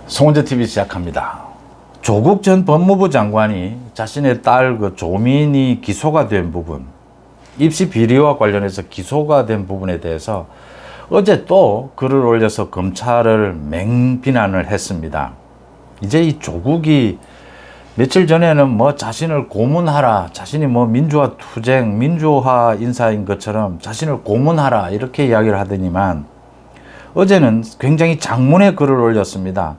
송원재TV 시작합니다. 조국 전 법무부 장관이 자신의 딸 조민이 기소가 된 부분, 입시 비리와 관련해서 기소가 된 부분에 대해서 어제 또 글을 올려서 검찰을 맹비난을 했습니다. 이제 이 조국이 며칠 전에는 자신을 고문하라, 자신이 민주화 투쟁, 민주화 인사인 것처럼 자신을 고문하라 이렇게 이야기를 하더니만 어제는 굉장히 장문의 글을 올렸습니다.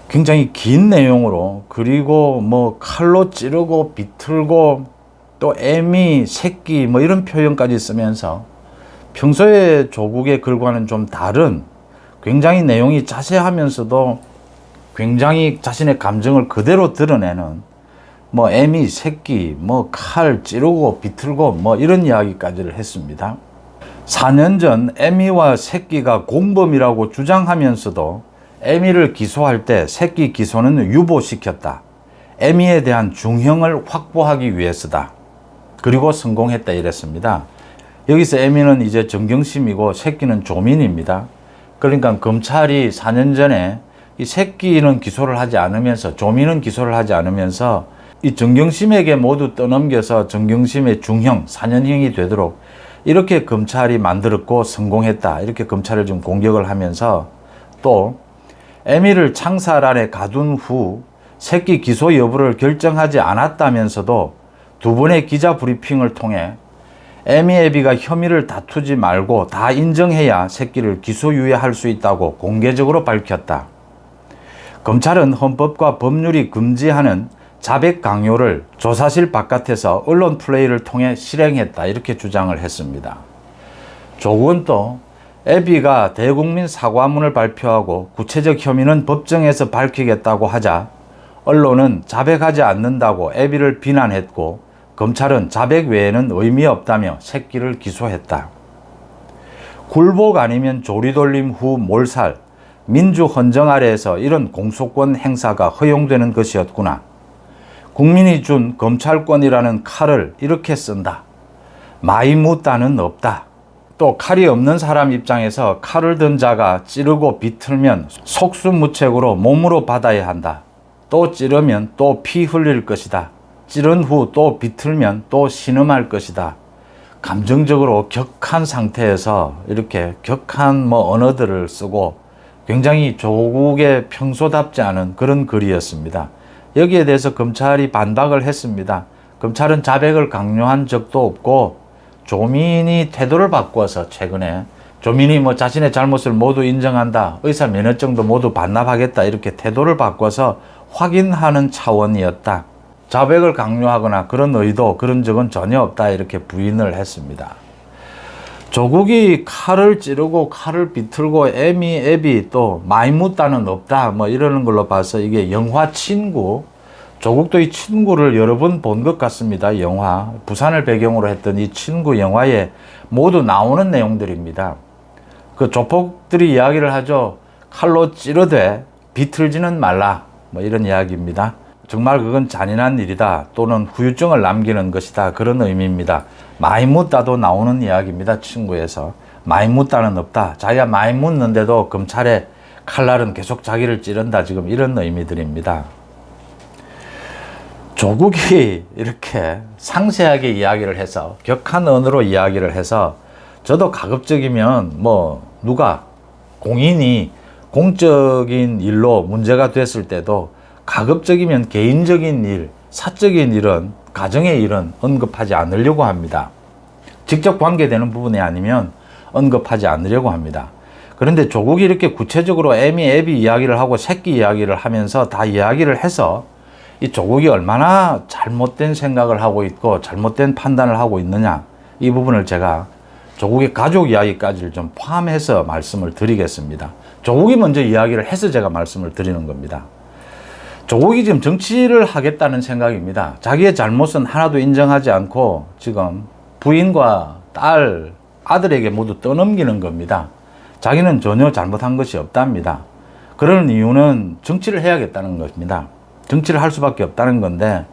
굉장히 긴 내용으로, 그리고 칼로 찌르고 비틀고 또 애미, 새끼 이런 표현까지 쓰면서 평소에 조국의 글과는 좀 다른, 굉장히 내용이 자세하면서도 굉장히 자신의 감정을 그대로 드러내는 애미, 새끼, 칼 찌르고 비틀고 이런 이야기까지를 했습니다. 4년 전 애미와 새끼가 공범이라고 주장하면서도 애미를 기소할 때 새끼 기소는 유보시켰다. 애미에 대한 중형을 확보하기 위해서다. 그리고 성공했다 이랬습니다. 여기서 애미는 이제 정경심이고 새끼는 조민입니다. 그러니까 검찰이 4년 전에 이 새끼는 기소를 하지 않으면서, 조민은 기소를 하지 않으면서 이 정경심에게 모두 떠넘겨서 정경심의 중형, 4년형이 되도록 이렇게 검찰이 만들었고 성공했다. 이렇게 검찰을 좀 공격을 하면서 또 애미를 창살안에 가둔 후 새끼 기소 여부를 결정하지 않았다면서도 두 번의 기자 브리핑을 통해 애미 애비가 혐의를 다투지 말고 다 인정해야 새끼를 기소유예할 수 있다고 공개적으로 밝혔다. 검찰은 헌법과 법률이 금지하는 자백 강요를 조사실 바깥에서 언론 플레이를 통해 실행했다. 이렇게 주장을 했습니다. 조국은 또 애비가 대국민 사과문을 발표하고 구체적 혐의는 법정에서 밝히겠다고 하자 언론은 자백하지 않는다고 애비를 비난했고 검찰은 자백 외에는 의미 없다며 새끼를 기소했다. 굴복 아니면 조리돌림 후 몰살, 민주 헌정 아래에서 이런 공소권 행사가 허용되는 것이었구나. 국민이 준 검찰권이라는 칼을 이렇게 쓴다. 마이 묻다는 없다. 또 칼이 없는 사람 입장에서 칼을 든 자가 찌르고 비틀면 속수무책으로 몸으로 받아야 한다. 또 찌르면 또 피 흘릴 것이다. 찌른 후 또 비틀면 또 신음할 것이다. 감정적으로 격한 상태에서 이렇게 격한 언어들을 쓰고 굉장히 조국의 평소답지 않은 그런 글이었습니다. 여기에 대해서 검찰이 반박을 했습니다. 검찰은 자백을 강요한 적도 없고 조민이 태도를 바꿔서 최근에 조민이 자신의 잘못을 모두 인정한다, 의사 면허증도 모두 반납하겠다 이렇게 태도를 바꿔서 확인하는 차원이었다. 자백을 강요하거나 그런 의도, 그런 적은 전혀 없다 이렇게 부인을 했습니다. 조국이 칼을 찌르고 칼을 비틀고 애미, 애비 또 많이 묻다는 없다 이러는 걸로 봐서 이게 영화 친구, 조국도 이 친구를 여러 번 본 것 같습니다. 영화, 부산을 배경으로 했던 이 친구 영화에 모두 나오는 내용들입니다. 그 조폭들이 이야기를 하죠. 칼로 찌르되 비틀지는 말라 이런 이야기입니다. 정말 그건 잔인한 일이다, 또는 후유증을 남기는 것이다, 그런 의미입니다. 많이 묻다도 나오는 이야기입니다. 친구에서 많이 묻다는 없다. 자기가 많이 묻는데도 검찰의 칼날은 계속 자기를 찌른다, 지금 이런 의미들입니다. 조국이 이렇게 상세하게 이야기를 해서 격한 언어로 이야기를 해서 저도 가급적이면 누가 공인이 공적인 일로 문제가 됐을 때도 가급적이면 개인적인 일, 사적인 일은, 가정의 일은 언급하지 않으려고 합니다. 직접 관계되는 부분이 아니면 언급하지 않으려고 합니다. 그런데 조국이 이렇게 구체적으로 애미, 애비 이야기를 하고 새끼 이야기를 하면서 다 이야기를 해서 이 조국이 얼마나 잘못된 생각을 하고 있고 잘못된 판단을 하고 있느냐, 이 부분을 제가 조국의 가족 이야기까지를 좀 포함해서 말씀을 드리겠습니다. 조국이 먼저 이야기를 해서 제가 말씀을 드리는 겁니다. 조국이 지금 정치를 하겠다는 생각입니다. 자기의 잘못은 하나도 인정하지 않고 지금 부인과 딸, 아들에게 모두 떠넘기는 겁니다. 자기는 전혀 잘못한 것이 없답니다. 그런 이유는 정치를 해야겠다는 것입니다. 정치를 할 수밖에 없다는 건데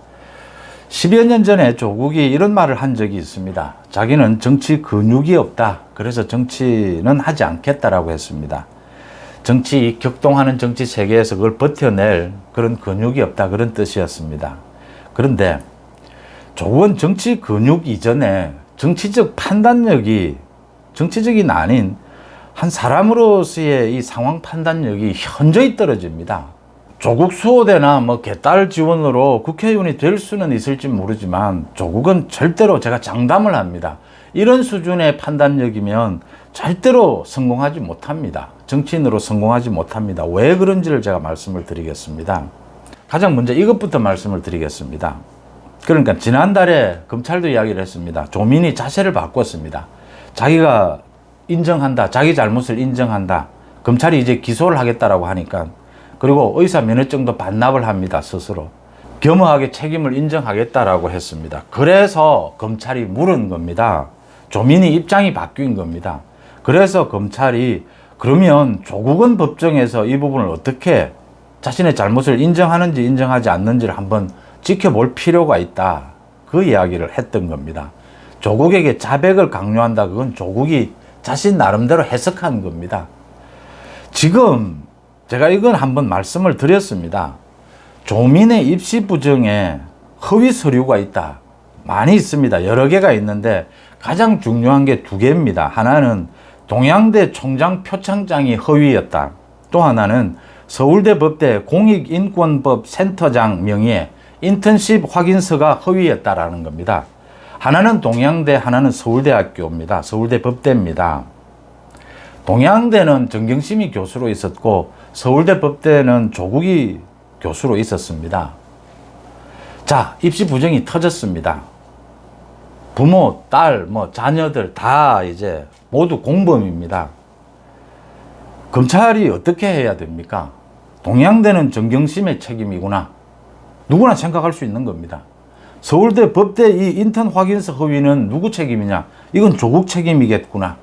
10여 년 전에 조국이 이런 말을 한 적이 있습니다. 자기는 정치 근육이 없다. 그래서 정치는 하지 않겠다라고 했습니다. 정치, 격동하는 정치 세계에서 그걸 버텨낼 그런 근육이 없다, 그런 뜻이었습니다. 그런데 조국은 정치 근육 이전에 정치적 판단력이, 정치적인 아닌 한 사람으로서의 이 상황 판단력이 현저히 떨어집니다. 조국 수호대나 뭐 개딸 지원으로 국회의원이 될 수는 있을지 모르지만 조국은 절대로, 제가 장담을 합니다, 이런 수준의 판단력이면 절대로 성공하지 못합니다. 정치인으로 성공하지 못합니다. 왜 그런지를 제가 말씀을 드리겠습니다. 가장 먼저 이것부터 말씀을 드리겠습니다. 그러니까 지난달에 검찰도 이야기를 했습니다. 조민이 자세를 바꿨습니다. 자기가 인정한다, 자기 잘못을 인정한다, 검찰이 이제 기소를 하겠다라고 하니까, 그리고 의사 면허증도 반납을 합니다. 스스로 겸허하게 책임을 인정하겠다라고 했습니다. 그래서 검찰이 물은 겁니다. 조민이 입장이 바뀐 겁니다. 그래서 검찰이 그러면 조국은 법정에서 이 부분을 어떻게 자신의 잘못을 인정하는지 인정하지 않는지를 한번 지켜볼 필요가 있다, 그 이야기를 했던 겁니다. 조국에게 자백을 강요한다, 그건 조국이 자신 나름대로 해석한 겁니다. 지금 제가 이건 한번 말씀을 드렸습니다. 조민의 입시 부정에 허위 서류가 있다, 많이 있습니다. 여러 개가 있는데 가장 중요한 게 두 개입니다. 하나는 동양대 총장 표창장이 허위였다. 또 하나는 서울대 법대 공익인권법 센터장 명의의 인턴십 확인서가 허위였다라는 겁니다. 하나는 동양대, 하나는 서울대학교입니다. 서울대 법대입니다. 동양대는 정경심이 교수로 있었고 서울대 법대는 조국이 교수로 있었습니다. 자, 입시 부정이 터졌습니다. 부모, 딸, 자녀들 다 이제 모두 공범입니다. 검찰이 어떻게 해야 됩니까? 동양대는 정경심의 책임이구나, 누구나 생각할 수 있는 겁니다. 서울대 법대 이 인턴 확인서 허위는 누구 책임이냐? 이건 조국 책임이겠구나.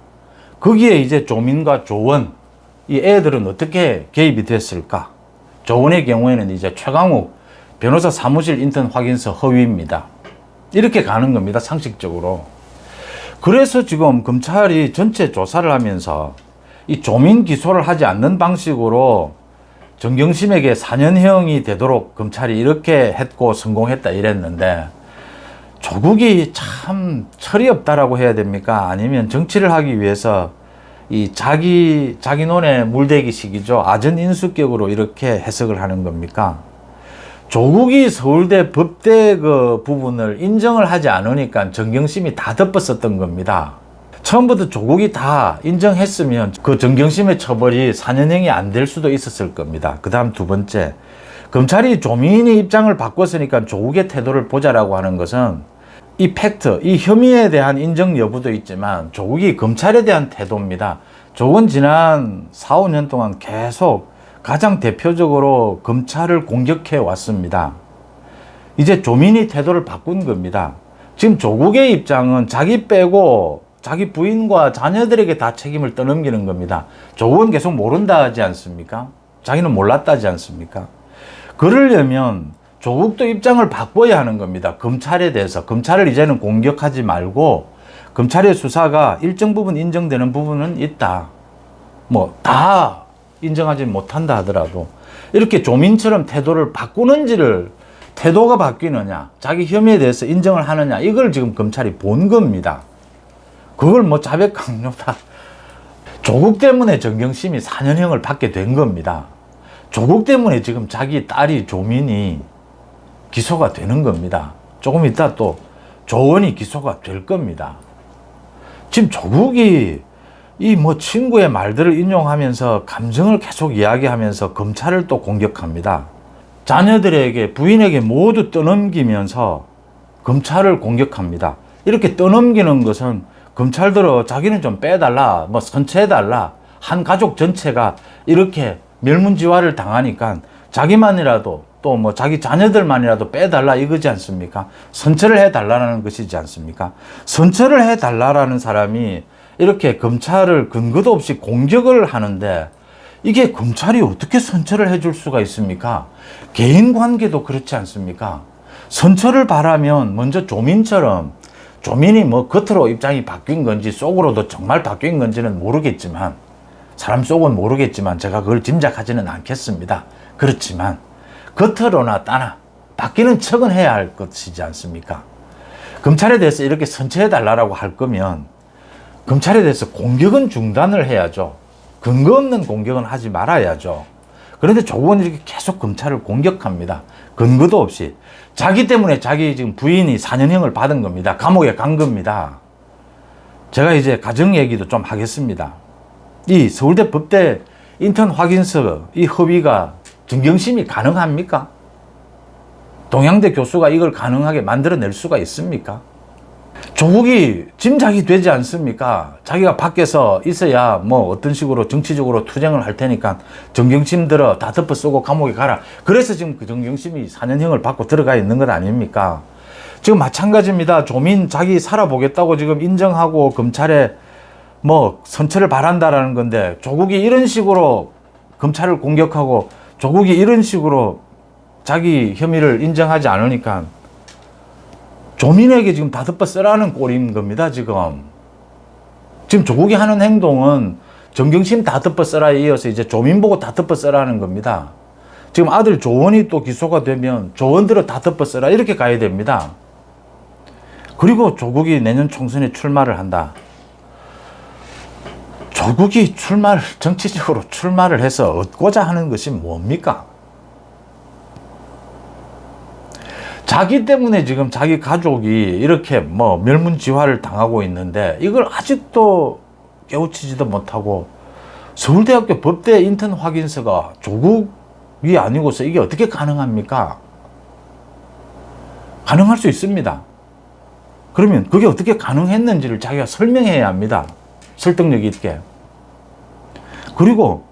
거기에 이제 조민과 조원, 이 애들은 어떻게 개입이 됐을까? 조원의 경우에는 이제 최강욱 변호사 사무실 인턴 확인서 허위입니다. 이렇게 가는 겁니다, 상식적으로. 그래서 지금 검찰이 전체 조사를 하면서 이 조민 기소를 하지 않는 방식으로 정경심에게 4년형이 되도록 검찰이 이렇게 했고 성공했다 이랬는데, 조국이 참 철이 없다라고 해야 됩니까? 아니면 정치를 하기 위해서 이 자기 논에 물대기식이죠. 아전인수격으로 이렇게 해석을 하는 겁니까? 조국이 서울대 법대 그 부분을 인정을 하지 않으니까 정경심이 다 덮었었던 겁니다. 처음부터 조국이 다 인정했으면 그 정경심의 처벌이 4년형이 안 될 수도 있었을 겁니다. 그 다음 두 번째, 검찰이 조민의 입장을 바꿨으니까 조국의 태도를 보자라고 하는 것은 이 팩트, 이 혐의에 대한 인정 여부도 있지만 조국이 검찰에 대한 태도입니다. 조국은 지난 4, 5년 동안 계속 가장 대표적으로 검찰을 공격해 왔습니다. 이제 조민의 태도를 바꾼 겁니다. 지금 조국의 입장은 자기 빼고 자기 부인과 자녀들에게 다 책임을 떠넘기는 겁니다. 조국은 계속 모른다 하지 않습니까? 자기는 몰랐다 하지 않습니까? 그러려면 조국도 입장을 바꿔야 하는 겁니다. 검찰에 대해서. 검찰을 이제는 공격하지 말고 검찰의 수사가 일정 부분 인정되는 부분은 있다, 다 인정하지 못한다 하더라도 이렇게 조민처럼 태도를 바꾸는지를, 태도가 바뀌느냐, 자기 혐의에 대해서 인정을 하느냐, 이걸 지금 검찰이 본 겁니다. 그걸 자백 강요다. 조국 때문에 정경심이 4년형을 받게 된 겁니다. 조국 때문에 지금 자기 딸이 조민이 기소가 되는 겁니다. 조금 이따 또 조원이 기소가 될 겁니다. 지금 조국이 이 친구의 말들을 인용하면서 감정을 계속 이야기하면서 검찰을 또 공격합니다. 자녀들에게, 부인에게 모두 떠넘기면서 검찰을 공격합니다. 이렇게 떠넘기는 것은 검찰들은 자기는 좀 빼달라, 선처해달라, 한 가족 전체가 이렇게 멸문지화를 당하니까 자기만이라도 또 자기 자녀들만이라도 빼달라 이거지 않습니까? 선처를 해달라는 것이지 않습니까? 선처를 해달라는 사람이 이렇게 검찰을 근거도 없이 공격을 하는데 이게 검찰이 어떻게 선처를 해줄 수가 있습니까? 개인 관계도 그렇지 않습니까? 선처를 바라면 먼저 조민처럼, 조민이 겉으로 입장이 바뀐 건지 속으로도 정말 바뀐 건지는 모르겠지만 사람 속은 모르겠지만 제가 그걸 짐작하지는 않겠습니다. 그렇지만 겉으로나 따나 바뀌는 척은 해야 할 것이지 않습니까? 검찰에 대해서 이렇게 선처해달라고 할 거면 검찰에 대해서 공격은 중단을 해야죠. 근거 없는 공격은 하지 말아야죠. 그런데 조국은 이렇게 계속 검찰을 공격합니다. 근거도 없이. 자기 때문에 자기 지금 부인이 4년형을 받은 겁니다. 감옥에 간 겁니다. 제가 이제 가정 얘기도 좀 하겠습니다. 이 서울대 법대 인턴 확인서 이 허위가 정경심이 가능합니까? 동양대 교수가 이걸 가능하게 만들어낼 수가 있습니까? 조국이 짐작이 되지 않습니까? 자기가 밖에서 있어야 뭐 어떤 식으로 정치적으로 투쟁을 할 테니까 정경심 들어 다 덮어 쓰고 감옥에 가라. 그래서 지금 그 정경심이 4년형을 받고 들어가 있는 것 아닙니까? 지금 마찬가지입니다. 조민 자기 살아보겠다고 지금 인정하고 검찰에 뭐 선처를 바란다라는 건데 조국이 이런 식으로 검찰을 공격하고 조국이 이런 식으로 자기 혐의를 인정하지 않으니까 조민에게 지금 다 덮어 쓰라는 꼴인 겁니다, 지금. 지금 조국이 하는 행동은 정경심 다 덮어 쓰라에 이어서 이제 조민 보고 다 덮어 쓰라는 겁니다. 지금 아들 조원이 또 기소가 되면 조원들을 다 덮어 쓰라 이렇게 가야 됩니다. 그리고 조국이 내년 총선에 출마를 한다. 조국이 정치적으로 출마를 해서 얻고자 하는 것이 뭡니까? 자기 때문에 지금 자기 가족이 이렇게 뭐 멸문지화를 당하고 있는데 이걸 아직도 깨우치지도 못하고 서울대학교 법대 인턴 확인서가 조국이 아니고서 이게 어떻게 가능합니까? 가능할 수 있습니다. 그러면 그게 어떻게 가능했는지를 자기가 설명해야 합니다. 설득력 있게. 그리고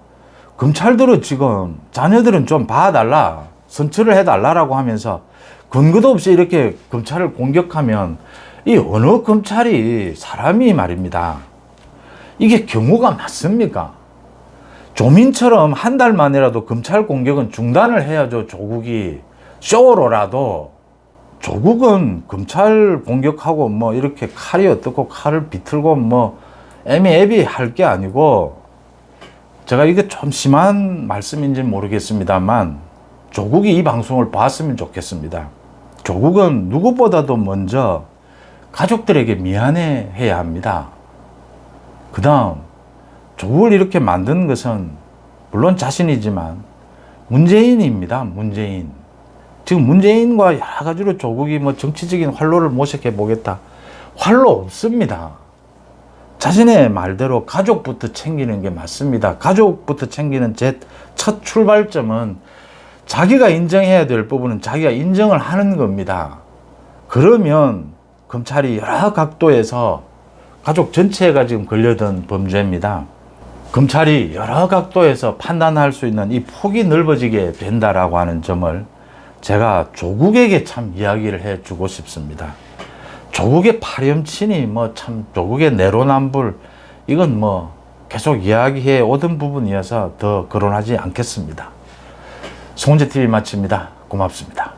검찰들은 지금 자녀들은 좀 봐달라, 선처를 해달라고 하면서 근거도 없이 이렇게 검찰을 공격하면 이 어느 검찰이 사람이 말입니다. 이게 경우가 맞습니까? 조민처럼 한 달 만이라도 검찰 공격은 중단을 해야죠. 조국이 쇼로라도. 조국은 검찰 공격하고 뭐 이렇게 칼이 어떻고 칼을 비틀고 뭐 애미애비 할 게 아니고, 제가 이게 좀 심한 말씀인지 모르겠습니다만 조국이 이 방송을 봤으면 좋겠습니다. 조국은 누구보다도 먼저 가족들에게 미안해 해야 합니다. 그 다음 조국을 이렇게 만든 것은 물론 자신이지만 문재인입니다. 문재인. 지금 문재인과 여러 가지로 조국이 뭐 정치적인 활로를 모색해 보겠다. 활로 없습니다. 자신의 말대로 가족부터 챙기는 게 맞습니다. 가족부터 챙기는 제 첫 출발점은 자기가 인정해야 될 부분은 자기가 인정을 하는 겁니다. 그러면 검찰이 여러 각도에서 가족 전체가 지금 걸려든 범죄입니다. 검찰이 여러 각도에서 판단할 수 있는 이 폭이 넓어지게 된다라고 하는 점을 제가 조국에게 참 이야기를 해주고 싶습니다. 조국의 파렴치니 뭐 참 조국의 내로남불 이건 뭐 계속 이야기해 오던 부분이어서 더 거론하지 않겠습니다. 송은재TV 마칩니다. 고맙습니다.